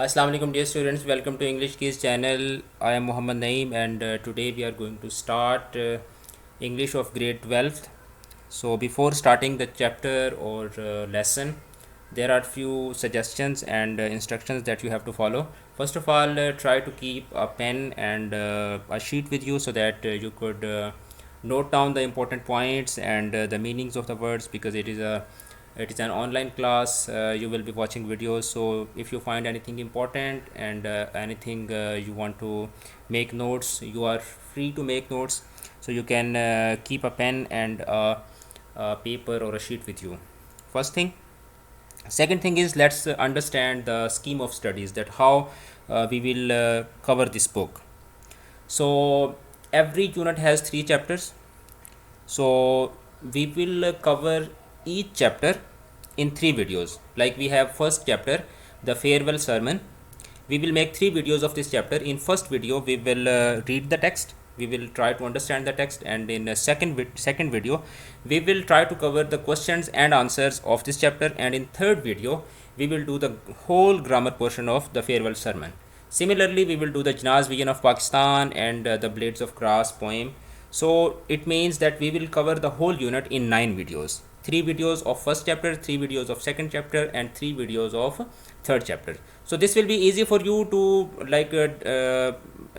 Assalamu alaikum dear students, welcome to English Keys channel. I am Muhammad Naeem and today we are going to start English of grade 12th. So before starting the chapter or lesson, there are few suggestions and instructions that you have to follow. First of all, try to keep a pen and a sheet with you so that you could note down the important points and the meanings of the words, because it is an online class. You will be watching videos, so if you find anything important and anything you want to make notes, you are free to make notes. So you can keep a pen and a paper or a sheet with you. First thing. Second thing is, let's understand the scheme of studies, that how we will cover this book. So every unit has 3 chapters. So we will cover each chapter in 3 videos. Like we have first chapter, the farewell sermon. We will make 3 videos of this chapter. In first video we will read the text, we will try to understand the text, and in a second video we will try to cover the questions and answers of this chapter, and in third video we will do the whole grammar portion of the farewell sermon. Similarly, we will do the Jinnah's Vision of Pakistan and the Blades of Grass poem. So it means that we will cover the whole unit in 9 videos. 3 videos of first chapter, 3 videos of second chapter, and 3 videos of third chapter. So this will be easy for you to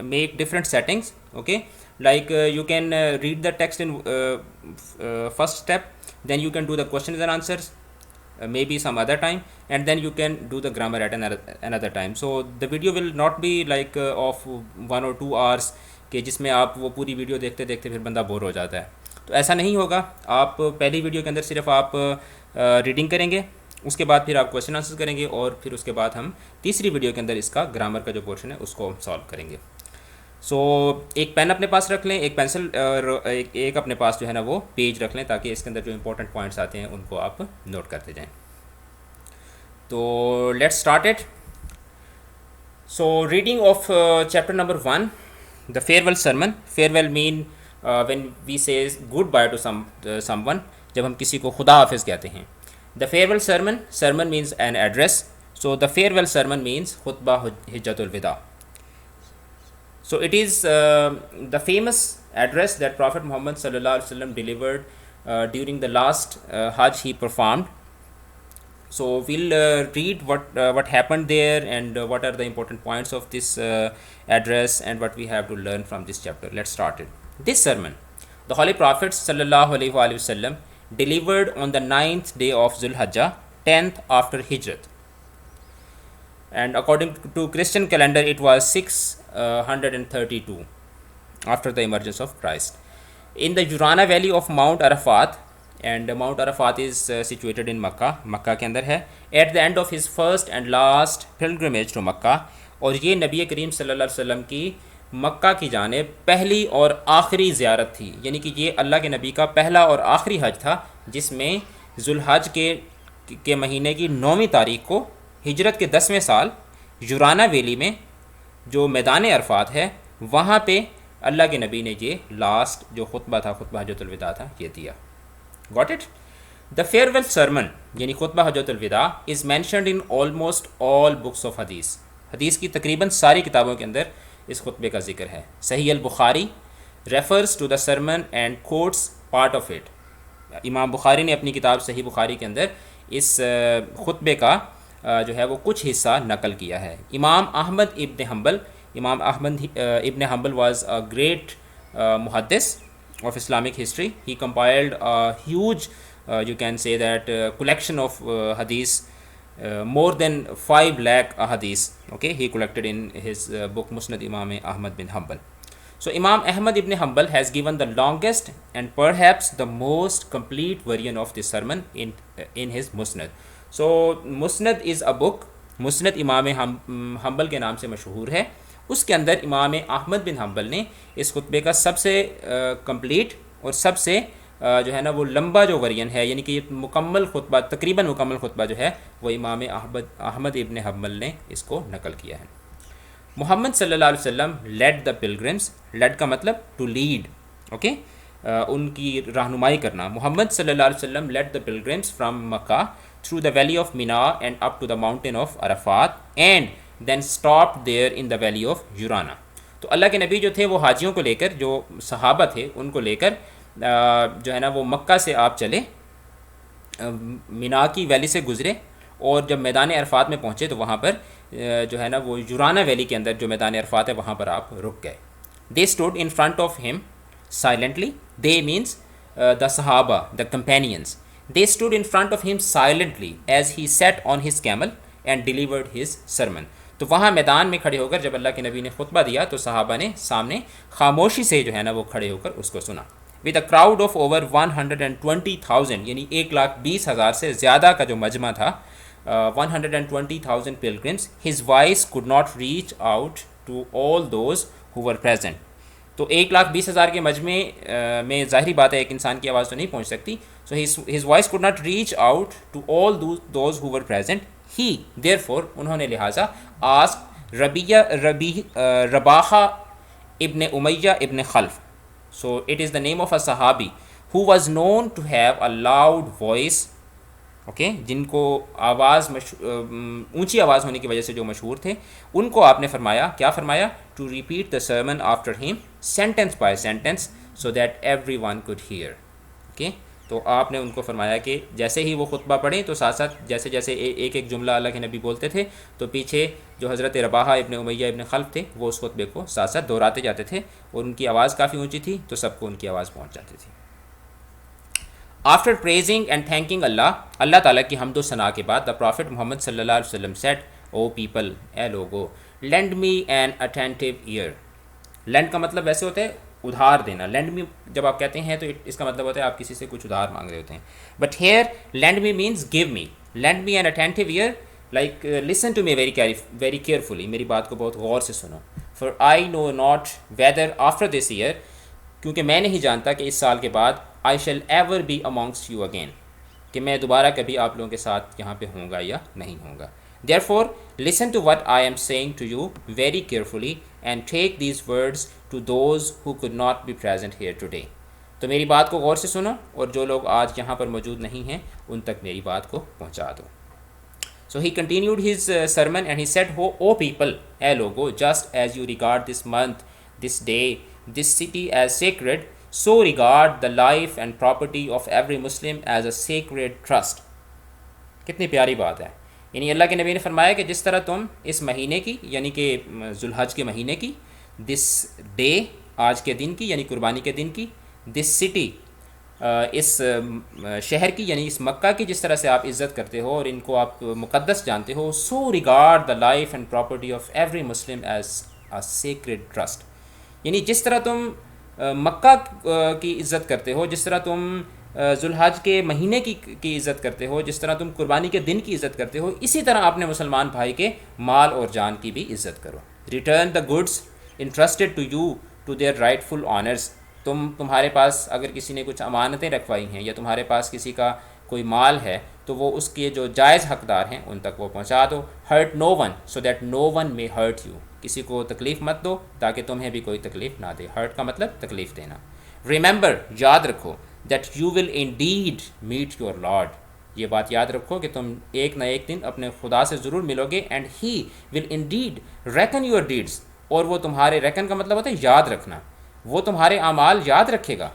make different settings. Okay, you can read the text in first step, then you can do the questions and answers maybe some other time, and then you can do the grammar at another time. So the video will not be of 1 or 2 hours کہ جس میں آپ وہ پوری video دیکھتے دیکھتے پھر بندہ بور ہو جاتا ہے. تو ایسا نہیں ہوگا. آپ پہلی ویڈیو کے اندر صرف آپ ریڈنگ کریں گے, اس کے بعد پھر آپ کویشچن آنسر کریں گے, اور پھر اس کے بعد ہم تیسری ویڈیو کے اندر اس کا گرامر کا جو پورشن ہے اس کو سالو کریں گے. سو ایک پین اپنے پاس رکھ لیں, ایک پینسل, اور ایک اپنے پاس جو ہے نا وہ پیج رکھ لیں, تاکہ اس کے اندر جو امپورٹنٹ پوائنٹس آتے ہیں ان کو آپ نوٹ کرتے جائیں. تو let's start it. So reading of chapter number 1, the farewell sermon. Farewell mean when we say goodbye to someone, جب ہم کسی کو خدا حافظ کہتے ہیں. The farewell sermon, sermon means an address. So the farewell sermon means khutbah hijjatul wida. So it is the famous address that Prophet Muhammad sallallahu alaihi wasallam delivered during the last Hajj he performed. So we'll read what happened there and what are the important points of this address and what we have to learn from this chapter. Let's start it. This sermon, the Holy Prophet sallallahu alaihi wasallam delivered on the 9th day of Zulhijjah, 10th after Hijrat. And according to Christian calendar, it was 632 after the emergence of Christ. In the Jurana valley of Mount Arafat, and Mount Arafat is situated in Makkah کے اندر ہے. At the end of his first and last pilgrimage to Makkah, اور یہ نبی کریم صلی اللہ علیہ وسلم کی مکہ کی جانب پہلی اور آخری زیارت تھی, یعنی کہ یہ اللہ کے نبی کا پہلا اور آخری حج تھا, جس میں ذوالحج کے مہینے کی 9ویں تاریخ کو ہجرت کے 10ویں سال جرانہ ویلی میں جو میدان عرفات ہے وہاں پہ اللہ کے نبی نے یہ لاسٹ جو خطبہ تھا, خطبہ حجۃ الوداع تھا, یہ دیا. Got it? The farewell sermon یعنی خطبہ حجۃ الوداع is mentioned in almost all books of hadith. حدیث کی تقریباً ساری کتابوں کے اندر اس خطبے کا ذکر ہے. صحیح البخاری refers to the sermon and quotes part of it. امام بخاری نے اپنی کتاب صحیح بخاری کے اندر اس خطبے کا جو ہے وہ کچھ حصہ نقل کیا ہے. امام احمد ابن حنبل was a great muhaddis of Islamic history. He compiled a huge, you can say that, collection of hadith, more than 5 lakh hadith. Okay, he collected in his book Musnad Imam Ahmad bin Hanbal. So Imam Ahmad ibn Hanbal has given the longest and perhaps the most complete version of this sermon in his Musnad. So Musnad is a book. Musnad Imam Hanbal کے نام سے مشہور ہے. اس کے اندر امام احمد بن حنبل نے اس خطبے کا سب سے کمپلیٹ اور سب سے جو ہے نا وہ لمبا جو ورژن ہے, یعنی کہ یہ مکمل خطبہ, تقریباً مکمل خطبہ جو ہے وہ امام احمد ابن حنبل نے اس کو نقل کیا ہے. محمد صلی اللہ علیہ وسلم لیڈ دا پلگرمس. لیڈ کا مطلب ٹو لیڈ, اوکے, ان کی رہنمائی کرنا. محمد صلی اللہ علیہ وسلم led the pilgrims from Mecca through the valley of Mina and up to the mountain of Arafat, and then stopped there in the valley of Jurana. تو اللہ کے نبی جو تھے وہ حاجیوں کو لے کر, جو صحابہ تھے ان کو لے کر جو ہے نا وہ مکہ سے آپ چلے, مینا کی ویلی سے گزرے, اور جب میدان عرفات میں پہنچے تو وہاں پر جو ہے نا وہ یورانہ ویلی کے اندر جو میدان عرفات ہے وہاں پر آپ رک گئے. دے اسٹوڈ ان فرنٹ آف ہم silently. They means the Sahaba, the companions. They stood in front of him silently as he sat on his camel and delivered his sermon. تو وہاں میدان میں کھڑے ہو کر جب اللہ کے نبی نے خطبہ دیا تو صحابہ نے سامنے خاموشی سے جو ہے نا وہ کھڑے ہو کر اس کو سنا. with a crowd of over 120,000, یعنی 1,20,000 سے زیادہ کا جو مجمع تھا, 120,000 pilgrims, his voice could not reach out to all those who were present. تو 1,20,000 کے مجمع میں ظاہری بات ہے ایک انسان کی آواز تو نہیں پہنچ سکتی. سو his voice could not reach out to all those who were present. He therefore, انہوں نے لہٰذا asked رباحہ ابن امیہ ابن خلف. So it is the name of a Sahabi who was known to have a loud voice, okay, جن کو آواز اونچی آواز ہونے کی وجہ سے جو مشہور تھے, ان کو آپ نے فرمایا, کیا فرمایا, to repeat the sermon after him sentence by sentence so that everyone could hear. okay, تو آپ نے ان کو فرمایا کہ جیسے ہی وہ خطبہ پڑھیں تو ساتھ ساتھ جیسے جیسے ایک ایک جملہ اللہ کے نبی بولتے تھے تو پیچھے جو حضرت رباحہ ابن امیہ ابن خلف تھے وہ اس خطبے کو ساتھ ساتھ دہراتے جاتے تھے, اور ان کی آواز کافی اونچی تھی تو سب کو ان کی آواز پہنچ جاتی تھی. آفٹر پریزنگ اینڈ تھینکنگ اللہ تعالیٰ کی حمد و ثناء کے بعد, دا پرافٹ محمد صلی اللہ علیہ وسلم سیڈ, او پیپل, اے لوگو, land me an attentive year. Land کا مطلب ویسے ہوتا ہے ادھار دینا. لینڈ می جب آپ کہتے ہیں تو اس کا مطلب ہوتا ہے آپ کسی سے کچھ ادھار مانگ رہے ہوتے ہیں. But hear lend me means give me. Lend me an attentive ear, like listen to me very carefully, میری بات کو بہت غور سے سنو. For I know not whether after this year, کیونکہ میں نہیں جانتا کہ اس سال کے بعد, I shall ever be amongst you again, کہ میں دوبارہ کبھی آپ لوگوں کے ساتھ یہاں پہ ہوں گا یا نہیں ہوں گا. Therefore, listen to what I am saying to you very carefully and take these words to those who could not be present here today. تو میری بات کو غور سے سنو, اور جو لوگ آج یہاں پر موجود نہیں ہیں ان تک میری بات کو پہنچا دو. So he continued his sermon and he said, O people, a logo, just as you regard this month, this day, this city as sacred, so regard the life and property of every Muslim as a sacred trust. کتنی پیاری بات ہے. یعنی اللہ کے نبی نے فرمایا کہ جس طرح تم اس مہینے کی, یعنی کہ ذوالحج کے مہینے کی, دس ڈے, آج کے دن کی یعنی قربانی کے دن کی, دس سٹی, اس شہر کی یعنی اس مکہ کی جس طرح سے آپ عزت کرتے ہو اور ان کو آپ مقدس جانتے ہو, so regard the life and property of every Muslim is a sacred trust. یعنی جس طرح تم مکہ کی عزت کرتے ہو, جس طرح تم ذوالحج کے مہینے کی عزت کرتے ہو, جس طرح تم قربانی کے دن کی عزت کرتے ہو, اسی طرح اپنے مسلمان بھائی کے مال اور جان کی بھی عزت کرو. Return the goods entrusted to you to their rightful owners. تمہارے پاس اگر کسی نے کچھ امانتیں رکھوائی ہیں یا تمہارے پاس کسی کا کوئی مال ہے تو وہ اس کے جو جائز حقدار ہیں ان تک وہ پہنچا دو. Hurt no one so that no one may hurt you. کسی کو تکلیف مت دو تاکہ تمہیں بھی کوئی تکلیف نہ دے. ہرٹ کا مطلب تکلیف دینا. ریممبر, یاد رکھو, that you will indeed meet your Lord. یہ بات یاد رکھو کہ تم ایک نہ ایک دن اپنے خدا سے ضرور ملو گے. and he will indeed reckon your deeds. اور وہ تمہارے, reckon کا مطلب ہوتا ہے یاد رکھنا, وہ تمہارے اعمال یاد رکھے گا.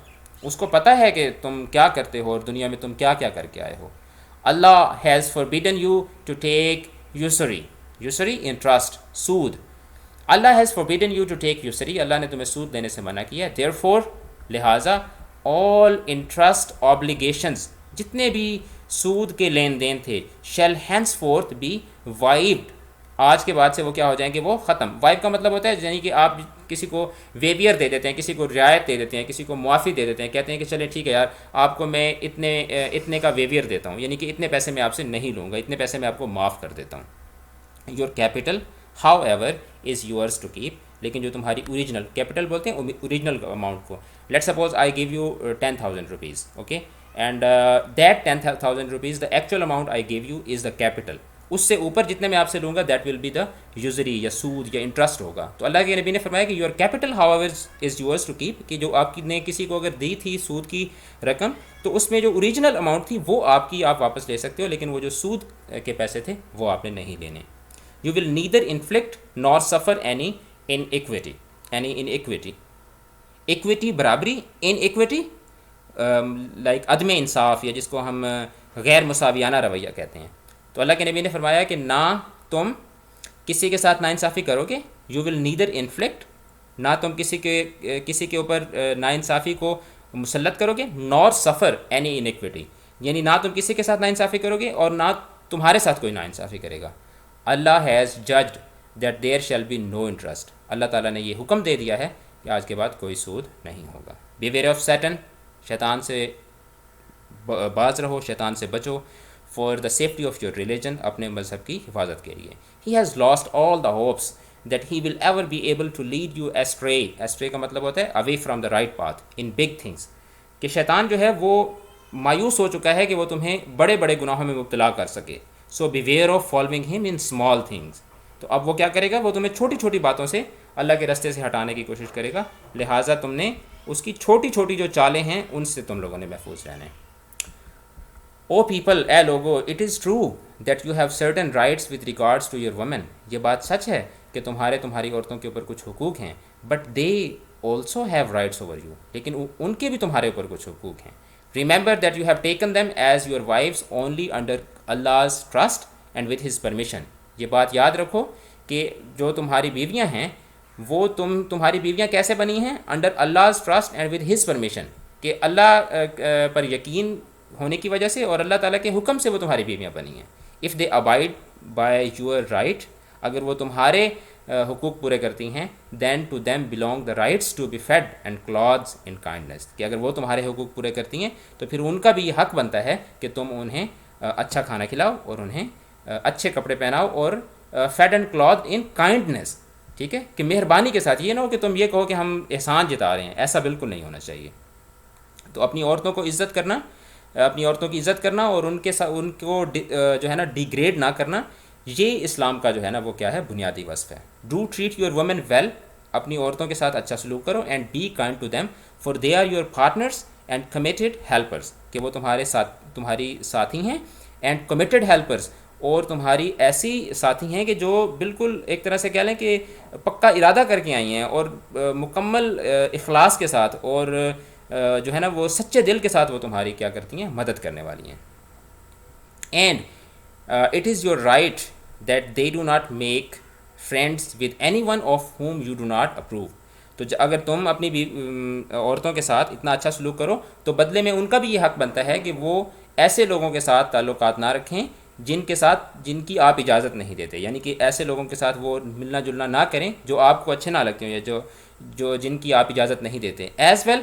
اس کو پتہ ہے کہ تم کیا کرتے ہو اور دنیا میں تم کیا کیا کر کے آئے ہو. اللہ has forbidden you to take usury. usury interest, سود. اللہ has forbidden you to take usury. اللہ نے تمہیں سود دینے سے منع کیا. therefore, لہٰذا, all interest obligations, جتنے بھی سود کے لین دین تھے, shall henceforth be waived. آج کے بعد سے وہ کیا ہو جائیں گے, وہ ختم. وائب کا مطلب ہوتا ہے یعنی کہ آپ کسی کو ویویئر دے دیتے ہیں, کسی کو رعایت دے دیتے ہیں, کسی کو معافی دے دیتے ہیں, کہتے ہیں کہ چلے ٹھیک ہے یار آپ کو میں اتنے کا ویویئر دیتا ہوں, یعنی کہ اتنے پیسے میں آپ سے نہیں لوں گا, اتنے پیسے میں آپ کو معاف کر دیتا ہوں. Your capital however is yours to keep. لیکن جو تمہاری اوریجنل, کیپٹل بولتے ہیں اوریجنل اماؤنٹ کو. Let suppose I give you 10,000 rupees, okay, and that 10,000 rupees, the actual amount I give you is the capital. اس سے اوپر جتنے میں آپ سے لوں گا that will be the usury یا سود یا انٹرسٹ ہوگا. تو اللہ کے نبی نے فرمایا کہ your capital however is yours to keep, کہ جو آپ نے کسی کو اگر دی تھی سود کی رقم تو اس میں جو اوریجنل اماؤنٹ تھی وہ آپ کی, آپ واپس لے سکتے ہو, لیکن وہ جو سود کے پیسے تھے وہ آپ نے نہیں لینے. You will neither inflict nor suffer any inequity. Equity برابری, inequity لائک عدم انصاف یا جس کو ہم غیر مساویانہ رویہ کہتے ہیں. تو اللہ کے نبی نے فرمایا کہ نہ تم کسی کے ساتھ ناانصافی کرو گے. یو ول نیدر انفلکٹ, نہ تم کسی کے اوپر ناانصافی کو مسلط کرو گے, نور سفر اینی انیکویٹی, یعنی نہ تم کسی کے ساتھ ناانصافی کرو گے اور نہ تمہارے ساتھ کوئی ناانصافی کرے گا. Allah has judged that there shall be no interest, اللہ تعالیٰ نے یہ حکم دے دیا ہے کہ آج کے بعد کوئی سود نہیں ہوگا. بیویئر آف سیٹن, شیطان سے باز رہو, شیطان سے بچو. For the safety of your religion, اپنے مذہب کی حفاظت کے لیے. He has lost all the hopes that he will ever be able to lead you astray. Astray کا مطلب ہوتا ہے away from the right path in big things, کہ شیطان جو ہے وہ مایوس ہو چکا ہے کہ وہ تمہیں بڑے بڑے گناہوں میں مبتلا کر سکے. سو بیویئر آف فالوئنگ ہم ان اسمال تھنگس. تو اب وہ کیا کرے گا, وہ تمہیں چھوٹی چھوٹی باتوں سے اللہ کے راستے سے ہٹانے کی کوشش کرے گا, لہٰذا تم نے اس کی چھوٹی چھوٹی جو چالیں ہیں ان سے تم لوگوں نے محفوظ رہنا ہے. او پیپل, اے لوگو, it is true that you have certain rights with regards to your women. یہ بات سچ ہے کہ تمہاری عورتوں کے اوپر کچھ حقوق ہیں. But they also have rights over you, لیکن ان کے بھی تمہارے اوپر کچھ حقوق ہیں. Remember that you have taken them as your wives only under اللہز trust and with his permission. یہ بات یاد رکھو کہ جو تمہاری بیویاں ہیں وہ تمہاری بیویاں کیسے بنی ہیں, under اللہز trust and with his permission, کہ اللہ پر یقین ہونے کی وجہ سے اور اللہ تعالیٰ کے حکم سے وہ تمہاری بیویاں بنی ہیں. If they abide by your right, اگر وہ تمہارے حقوق پورے کرتی ہیں, then to them belong the rights to be fed and clothes in kindness, کہ اگر وہ تمہارے حقوق پورے کرتی ہیں تو پھر ان کا بھی یہ حق بنتا ہے کہ تم انہیں اچھا کھانا کھلاؤ اور انہیں اچھے کپڑے پہناؤ, اور feed and clothe in kindness, ٹھیک ہے, کہ مہربانی کے ساتھ. یہ نہ ہو کہ تم یہ کہو کہ ہم احسان جتا رہے ہیں, ایسا بالکل نہیں ہونا چاہیے. تو اپنی عورتوں کو عزت کرنا, اپنی عورتوں کی عزت کرنا اور ان کو جو ہے نا ڈیگریڈ نہ کرنا, یہ اسلام کا جو ہے نا وہ کیا ہے, بنیادی وصف ہے. Do treat your women well, اپنی عورتوں کے ساتھ اچھا سلوک کرو. And be kind to them for they are your partners and committed helpers, کہ وہ تمہاری ساتھی ہیں. اینڈ کمیٹیڈ ہیلپرس, اور تمہاری ایسی ساتھی ہیں کہ جو بالکل ایک طرح سے کہہ لیں کہ پکا ارادہ کر کے آئی ہیں اور مکمل اخلاص کے ساتھ اور جو ہے نا وہ سچے دل کے ساتھ وہ تمہاری کیا کرتی ہیں, مدد کرنے والی ہیں. And it is your right that they do not make friends with any one of home you do not approve. تو اگر تم اپنی عورتوں کے ساتھ اتنا اچھا سلوک کرو تو بدلے میں ان کا بھی یہ حق بنتا ہے کہ وہ ایسے لوگوں کے ساتھ تعلقات نہ رکھیں جن کی آپ اجازت نہیں دیتے, یعنی کہ ایسے لوگوں کے ساتھ وہ ملنا جلنا نہ کریں جو آپ کو اچھے نہ لگتے ہوں یا جن کی آپ اجازت نہیں دیتے. As well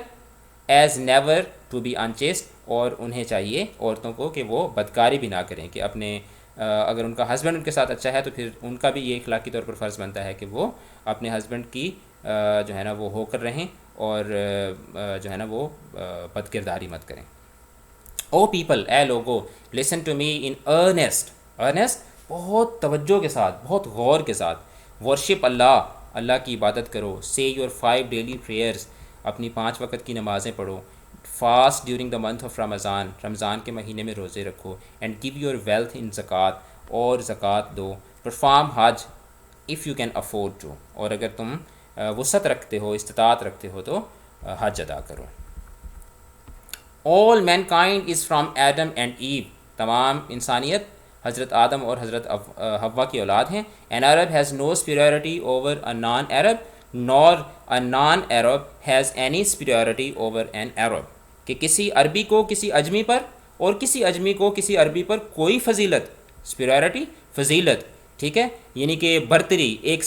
as never to be unchaste, اور انہیں چاہیے عورتوں کو کہ وہ بدکاری بھی نہ کریں, کہ اپنے اگر ان کا ہسبینڈ ان کے ساتھ اچھا ہے تو پھر ان کا بھی یہ اخلاقی طور پر فرض بنتا ہے کہ وہ اپنے ہسبینڈ کی جو ہے نا وہ ہو کر رہیں اور جو ہے نا وہ بد کرداری مت کریں. او پیپل, اے لوگو, لسن ٹو می ان ارنیسٹ, بہت توجہ کے ساتھ, بہت غور کے ساتھ. ورشپ اللہ کی عبادت کرو. سے یور 5 ڈیلی پریئرز, اپنی 5 وقت کی نمازیں پڑھو. Fast during the month of Ramadan کے مہینے میں روزے رکھو. And give your wealth in zakat, اور زکوٰۃ دو. Perform Hajj if you can afford to, اور اگر تم وسعت رکھتے ہو, استطاعت رکھتے ہو تو حج ادا کرو. All mankind is from Adam and Eve, تمام انسانیت حضرت آدم اور حضرت حوا کی اولاد ہیں. An Arab has no superiority over a non Arab, nor a non Arab has any superiority over an Arab, کہ کسی عربی کو کسی اجمی پر اور کسی اجمی کو کسی عربی پر کوئی فضیلت, superiority فضیلت, ٹھیک ہے, یعنی کہ برتری, ایک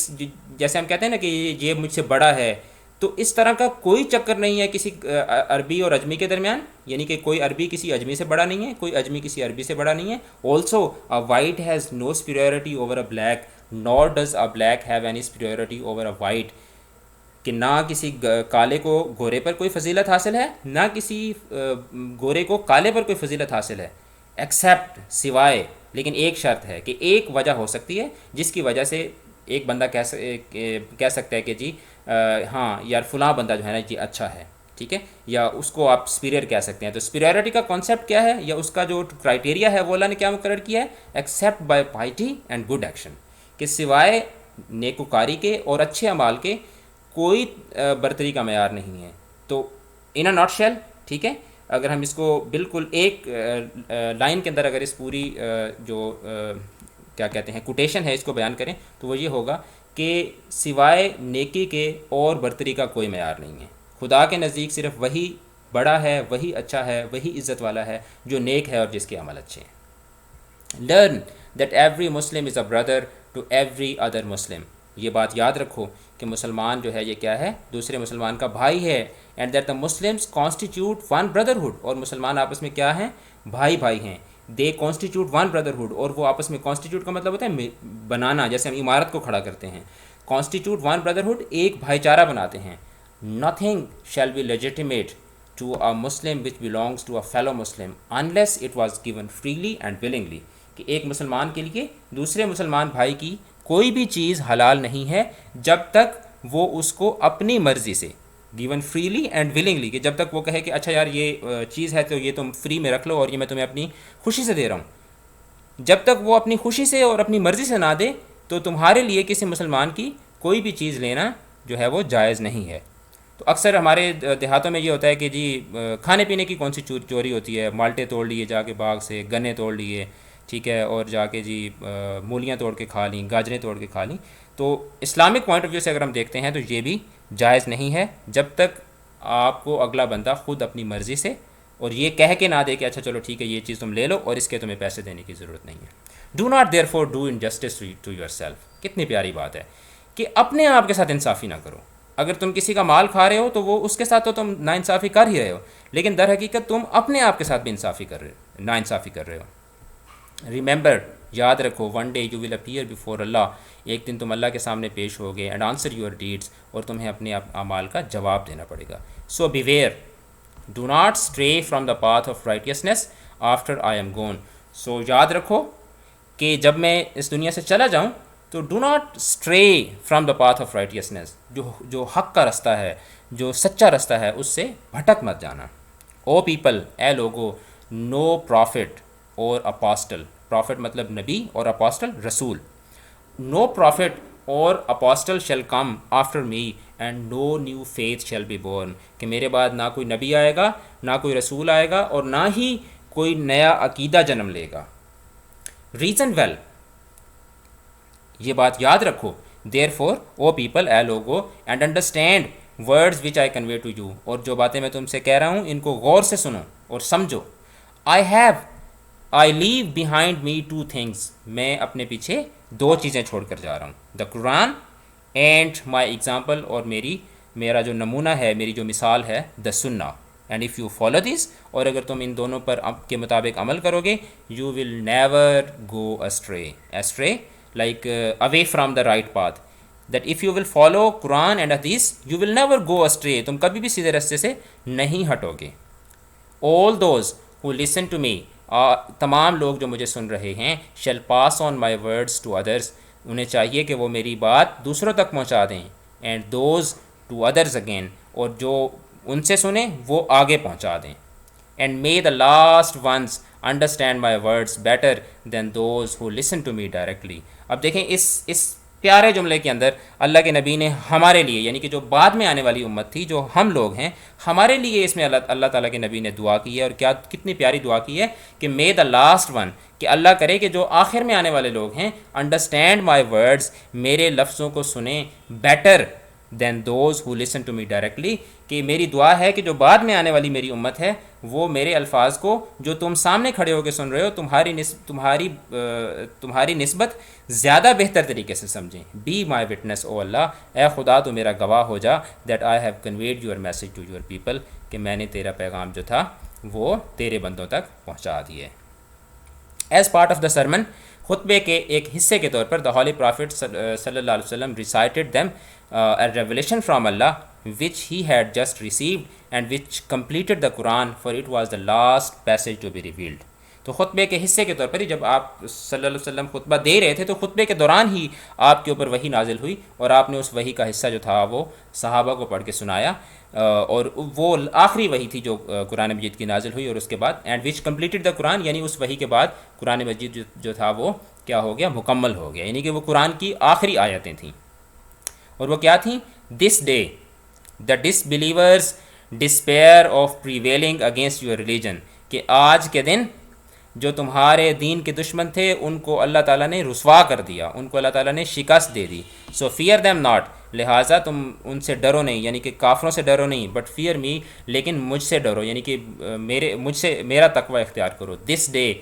جیسے ہم کہتے ہیں نا کہ یہ مجھ سے بڑا ہے, تو اس طرح کا کوئی چکر نہیں ہے کسی عربی اور اجمی کے درمیان, یعنی کہ کوئی عربی کسی اجمی سے بڑا نہیں ہے, کوئی اجمی کسی عربی سے بڑا نہیں ہے. Also a white has no superiority over a black, Noor does a black have any superiority over a white, کہ نہ کسی کالے کو گورے پر کوئی فضیلت حاصل ہے, نہ کسی گورے کو کالے پر کوئی فضیلت حاصل ہے, ایکسیپٹ سوائے, لیکن ایک شرط ہے کہ ایک وجہ ہو سکتی ہے جس کی وجہ سے ایک بندہ کہہ سکتا ہے کہ جی ہاں یار فلاں بندہ جو ہے نا جی اچھا ہے, ٹھیک ہے, یا اس کو آپ سپیریئر کہہ سکتے ہیں. تو سپیریورٹی کا کانسیپٹ کیا ہے, یا اس کا جو کرائٹیریا ہے وہ اللہ نے کیا مقرر کیا ہے, accept by piety and good action, کہ سوائے نیکوکاری کے اور اچھے اعمال کے کوئی برتری کا معیار نہیں ہے. تو ان اے ناٹ شیل، ٹھیک ہے، اگر ہم اس کو بالکل ایک لائن کے اندر اگر اس پوری جو کیا کہتے ہیں کوٹیشن ہے اس کو بیان کریں تو وہ یہ ہوگا کہ سوائے نیکی کے اور برتری کا کوئی معیار نہیں ہے. خدا کے نزدیک صرف وہی بڑا ہے، وہی اچھا ہے، وہی عزت والا ہے جو نیک ہے اور جس کے عمل اچھے ہیں. Learn that every Muslim is a brother to every other Muslim. یہ بات یاد رکھو کہ مسلمان جو ہے یہ کیا ہے، دوسرے مسلمان کا بھائی ہے. And that the Muslims constituted one brotherhood, اور مسلمان آپس میں کیا ہیں، بھائی بھائی ہیں. دے کانسٹیٹیوٹ ون بردرہڈ، اور وہ آپس میں کانسٹیٹیوٹ کا مطلب ہوتا ہے بنانا، جیسے ہم عمارت کو کھڑا کرتے ہیں. کانسٹیٹیوٹ ون بردرہڈ، ایک بھائی چارہ بناتے ہیں. Nothing shall be legitimate to a Muslim which belongs to a fellow Muslim unless it was given freely and willingly. کہ ایک مسلمان کے لیے دوسرے مسلمان بھائی کی کوئی بھی چیز حلال نہیں ہے جب تک وہ اس کو اپنی مرضی سے، given freely and willingly، کہ جب تک وہ کہے کہ اچھا یار یہ چیز ہے تو یہ تم فری میں رکھ لو اور یہ میں تمہیں اپنی خوشی سے دے رہا ہوں. جب تک وہ اپنی خوشی سے اور اپنی مرضی سے نہ دے تو تمہارے لیے کسی مسلمان کی کوئی بھی چیز لینا جو ہے وہ جائز نہیں ہے. تو اکثر ہمارے دیہاتوں میں یہ ہوتا ہے کہ جی کھانے پینے کی کون سی چوری ہوتی ہے، مالٹے توڑ لیے جا کے باغ سے، گنے توڑ لیے، ٹھیک ہے، اور جا کے جی مولیاں توڑ کے کھا لیں، گاجریں توڑ کے کھا لیں. تو اسلامک پوائنٹ آف ویو سے اگر ہم دیکھتے ہیں تو یہ بھی جائز نہیں ہے جب تک آپ کو اگلا بندہ خود اپنی مرضی سے اور یہ کہہ کے نہ دے کہ اچھا چلو ٹھیک ہے یہ چیز تم لے لو اور اس کے تمہیں پیسے دینے کی ضرورت نہیں ہے. Do not therefore do injustice to yourself. کتنی پیاری بات ہے کہ اپنے آپ کے ساتھ انصافی نہ کرو. اگر تم کسی کا مال کھا رہے ہو تو وہ اس کے ساتھ تو تم ناانصافی کر ہی رہے ہو، لیکن در حقیقت تم اپنے آپ کے ساتھ بھی ناانصافی کر رہے ہو. ریممبر، یاد رکھو، one day you will appear before Allah, ایک دن تم اللہ کے سامنے پیش ہوگے. اینڈ آنسر یور ڈیڈس، اور تمہیں اپنے اعمال کا جواب دینا پڑے گا. So beware, do not stray from the path of righteousness after I am gone. So یاد رکھو کہ جب میں اس دنیا سے چلا جاؤں تو do not stray from the path of righteousness, جو حق کا رستہ ہے، جو سچا رستہ ہے، اس سے بھٹک مت جانا. او پیپل، اے لوگو، نو پرافٹ اور اپاسٹل، پرافٹ مطلب نبی اور اپاسٹل رسول. نو پرافٹ اور apostle shall come after me and no new faith shall be born, کہ میرے بعد نہ کوئی نبی آئے گا، نہ کوئی رسول آئے گا، اور نہ ہی کوئی نیا عقیدہ جنم لے گا. ریزن ویل، یہ بات یاد رکھو. دیر فور او پیپل، اے لوگو، and understand words which I convey to you, اور جو باتیں میں تم سے کہہ رہا ہوں ان کو غور سے سنو اور سمجھو. آئی لیو بیہائنڈ می ٹو تھنگس، میں اپنے پیچھے دو چیزیں چھوڑ کر جا رہا ہوں. دا قرآن اینڈ مائی ایگزامپل، اور میرا جو نمونہ ہے، میری جو مثال ہے، دا سنہ. And if you follow this, اور اگر تم ان دونوں پر کے مطابق عمل کرو گے، you will never go astray like away from the right path. That if you will follow Quran and Hadith, you will never go astray. تم کبھی بھی سیدھے راستے سے نہیں ہٹو گے. All those who listen to me، تمام لوگ جو مجھے سن رہے ہیں، shall pass on my words to others، انہیں چاہیے کہ وہ میری بات دوسروں تک پہنچا دیں. And those to others again، اور جو ان سے سنیں وہ آگے پہنچا دیں. And may the last ones understand my words better than those who listen to me directly. اب دیکھیں اس پیارے جملے کے اندر اللہ کے نبی نے ہمارے لیے، یعنی کہ جو بعد میں آنے والی امت تھی، جو ہم لوگ ہیں، ہمارے لیے اس میں اللہ تعالیٰ کے نبی نے دعا کی ہے. اور کتنی پیاری دعا کی ہے کہ may the last one، کہ اللہ کرے کہ جو آخر میں آنے والے لوگ ہیں، understand my words، میرے لفظوں کو سنیں، better than those who listen to me directly، کہ میری دعا ہے کہ جو بعد میں آنے والی میری امت ہے وہ میرے الفاظ کو جو تم سامنے کھڑے ہو کے سن رہے ہو تمہاری نسبت زیادہ بہتر طریقے سے سمجھیں. بی مائی وٹنس او اللہ، اے خدا تو میرا گواہ ہو جا، that I have conveyed your message to your people, کہ میں نے تیرا پیغام جو تھا وہ تیرے بندوں تک پہنچا دیے. As part of the sermon, خطبے کے ایک حصے کے طور پر دا ہولی پرافٹ صلی اللہ علیہ وسلم recited them a revelation from Allah which he had just received and which completed the Quran, for it was the last passage to be revealed. تو خطبے کے حصے کے طور پر ہی جب آپ صلی اللہ علیہ وسلم خطبہ دے رہے تھے تو خطبے کے دوران ہی آپ کے اوپر وحی نازل ہوئی اور آپ نے اس وحی کا حصہ جو تھا وہ صحابہ کو پڑھ کے سنایا، اور وہ آخری وحی تھی جو قرآن مجید کی نازل ہوئی، اور اس کے بعد اینڈ وچ کمپلیٹڈ دا قرآن، یعنی اس وحی کے بعد قرآن مجید جو تھا وہ کیا ہو گیا، مکمل ہو گیا، یعنی کہ وہ قرآن کی آخری آیتیں تھیں، اور وہ کیا تھیں؟ This day the disbelievers despair of prevailing against your religion, کہ آج کے دن جو تمہارے دین کے دشمن تھے ان کو اللہ تعالیٰ نے رسوا کر دیا، ان کو اللہ تعالیٰ نے شکست دے دی. سو فیئر دیم ناٹ، لہٰذا تم ان سے ڈرو نہیں، یعنی کہ کافروں سے ڈرو نہیں، بٹ فیئر می، لیکن مجھ سے ڈرو، یعنی کہ مجھ سے میرا تقوی اختیار کرو. دس ڈے،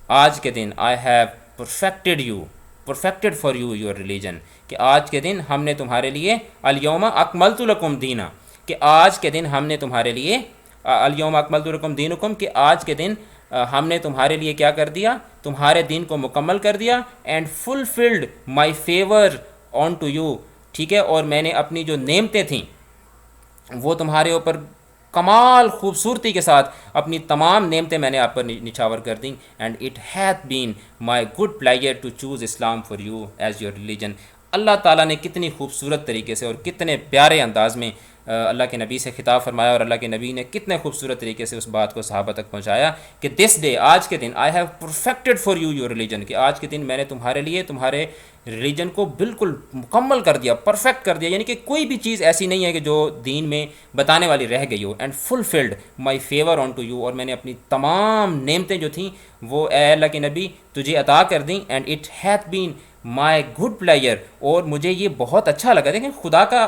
آج کے دن، I have perfected for you your religion, کہ آج کے دن ہم نے تمہارے لیے الیوم اکملت لکم دینا، کہ آج کے دن ہم نے تمہارے لیے الیوم اکملت لکم دینکم، کہ آج کے دن ہم نے تمہارے لیے کیا کر دیا، تمہارے دین کو مکمل کر دیا. And fulfilled my favour on to you, ٹھیک ہے، اور میں نے اپنی جو نعمتیں تھیں وہ تمہارے اوپر کمال خوبصورتی کے ساتھ اپنی تمام نعمتیں میں نے آپ پر نچھاور کر دیں. And it hath been my good pleasure to choose Islam for you as your religion. اللہ تعالیٰ نے کتنی خوبصورت طریقے سے اور کتنے پیارے انداز میں اللہ کے نبی سے خطاب فرمایا، اور اللہ کے نبی نے کتنے خوبصورت طریقے سے اس بات کو صحابہ تک پہنچایا کہ دس ڈے، آج کے دن، I have perfected for you your religion, کہ آج کے دن میں نے تمہارے لیے تمہارے ریلیجن کو بالکل مکمل کر دیا، پرفیکٹ کر دیا، یعنی کہ کوئی بھی چیز ایسی نہیں ہے کہ جو دین میں بتانے والی رہ گئی ہو. And fulfilled my favour on to you, اور میں نے اپنی تمام نعمتیں جو تھیں وہ اے اللہ کے نبی تجھے عطا کر دیں. And it hath been my good player, اور مجھے یہ بہت اچھا لگا. دیکھیں خدا کا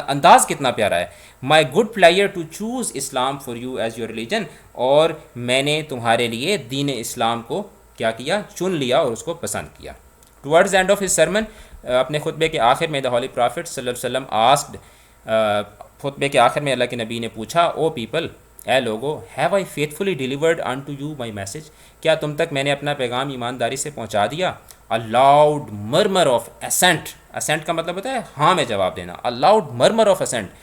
انداز کتنا پیارا ہے. My good pleasure to choose Islam for you as your religion, اور میں نے تمہارے لیے دین اسلام کو کیا کیا، چن لیا اور اس کو پسند کیا. Towards and of his sermon, اپنے خطبے کے آخر میں دا ہولی پرافٹ صلی اللہ علیہ وسلم آسکڈ، خطبے کے آخر میں اللہ کے نبی نے پوچھا، او پیپل، اے لوگو، have I faithfully delivered on to you my message, کیا تم تک میں نے اپنا پیغام ایمانداری سے پہنچا دیا؟ A loud murmur of assent، assent کا مطلب ہوتا ہے ہاں میں جواب دینا. A loud murmur of assent،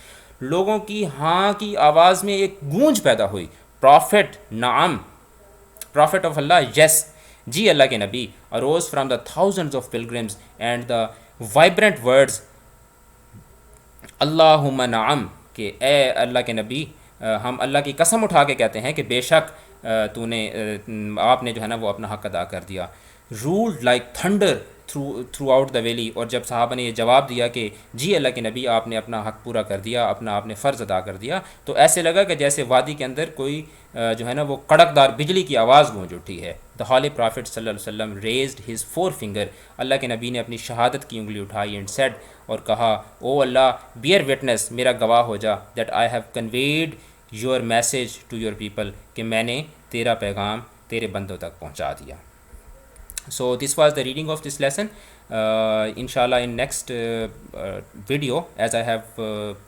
لوگوں کی ہاں کی آواز میں ایک گونج پیدا ہوئی. Prophet، نعم، Prophet of Allah، yes، جی اللہ کے نبی. arose from the thousands of pilgrims and the vibrant words اللہم نعم، کہ اے اللہ کے نبی، ہم اللہ کی قسم اٹھا کے کہتے ہیں کہ بے شک تو نے آپ نے جو ہے نا وہ اپنا حق ادا کر دیا. ruled like thunder through out the valley، اور جب صحابہ نے یہ جواب دیا کہ جی اللہ کے نبی آپ نے اپنا حق پورا کر دیا، آپ نے فرض ادا کر دیا، تو ایسے لگا کہ جیسے وادی کے اندر کوئی جو ہے نا وہ کڑکدار بجلی کی آواز گونج اٹھی ہے. the holy prophet صلی اللہ علیہ وسلم raised his forefinger، اللہ کے نبی نے اپنی شہادت کی انگلی اٹھائی and said، اور کہا، او اللہ، bear witness، میرا گواہ ہو جا، that I have conveyed your message to your people، کہ میں نے تیرا پیغام تیرے بندوں تک پہنچا دیا. So this was the reading of this lesson. Inshallah in next video, as I have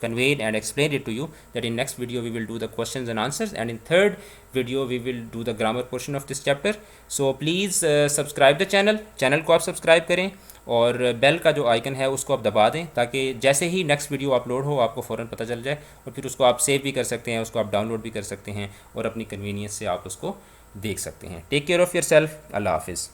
conveyed and explained it to you, that in next video we will do the questions and answers, and in third video we will do the grammar portion of this chapter. So please subscribe the channel کو آپ subscribe کریں، اور بیل کا جو icon ہے اس کو آپ دبا دیں، تاکہ جیسے ہی نیکسٹ ویڈیو اپلوڈ ہو آپ کو فوراً پتہ چل جائے، اور پھر اس کو آپ سیو بھی کر سکتے ہیں، اس کو آپ ڈاؤن لوڈ بھی کر سکتے ہیں، اور اپنی کنوینئنس سے آپ اس کو دیکھ سکتے ہیں. Take care of yourself. اللہ حافظ.